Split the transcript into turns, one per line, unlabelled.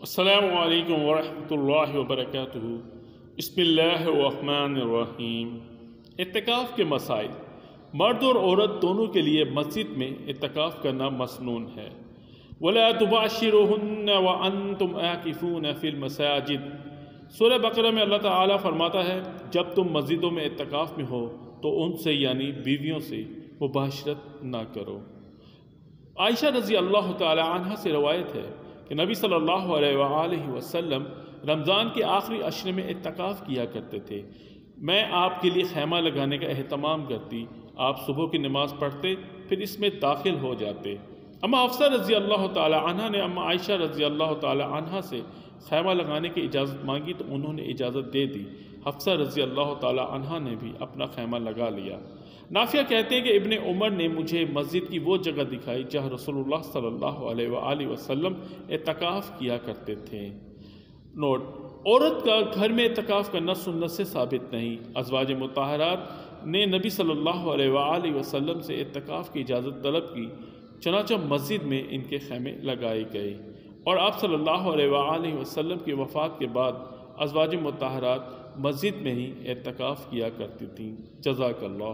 السلام علیکم ورحمۃ اللہ وبرکاتہ۔ بسم اللہ الرحمن الرحیم۔ اعتکاف کے مسائل۔ مرد اور عورت دونوں کے لیے مسجد میں اعتکاف کرنا مسنون ہے۔ وَلَا تُبَاشِرُوهُنَّ وَأَنْتُمْ عَاكِفُونَ فِي الْمَسَاجِدِ۔ سورہ بقرہ میں اللہ تعالیٰ فرماتا ہے جب تم مسجدوں میں اعتکاف میں ہو تو ان سے یعنی بیویوں سے مباشرت نہ کرو۔ عائشہ رضی اللہ تعالی عنہ سے روایت ہے کہ نبی صلی اللہ علیہ وآلہ وسلم رمضان کے آخری عشرے میں اعتکاف کیا کرتے تھے۔ میں آپ کے لیے خیمہ لگانے کا اہتمام کرتی، آپ صبح کی نماز پڑھتے پھر اس میں داخل ہو جاتے۔ اما حفصہ رضی اللہ تعالی عنہ نے اما عائشہ رضی اللہ تعالی عنہ سے خیمہ لگانے کی اجازت مانگی تو انہوں نے اجازت دے دی۔ حفصہ رضی اللہ تعالی عنہ نے بھی اپنا خیمہ لگا لیا۔ نافع کہتے ہیں کہ ابن عمر نے مجھے مسجد کی وہ جگہ دکھائی جہاں رسول اللہ صلی اللہ علیہ وآلہ وسلم اعتکاف کیا کرتے تھے۔ نوٹ: عورت کا گھر میں اعتکاف کرنا سنت سے ثابت نہیں۔ ازواج مطہرات نے نبی صلی اللہ علیہ وآلہ وسلم سے اعتکاف کی اجازت طلب کی، چنانچہ مسجد میں ان کے خیمے لگائے گئے، اور آپ صلی اللہ علیہ وآلہ وسلم کی وفات کے بعد ازواج مطہرات مسجد میں ہی اعتکاف کیا کرتی تھیں۔ جزاک اللہ۔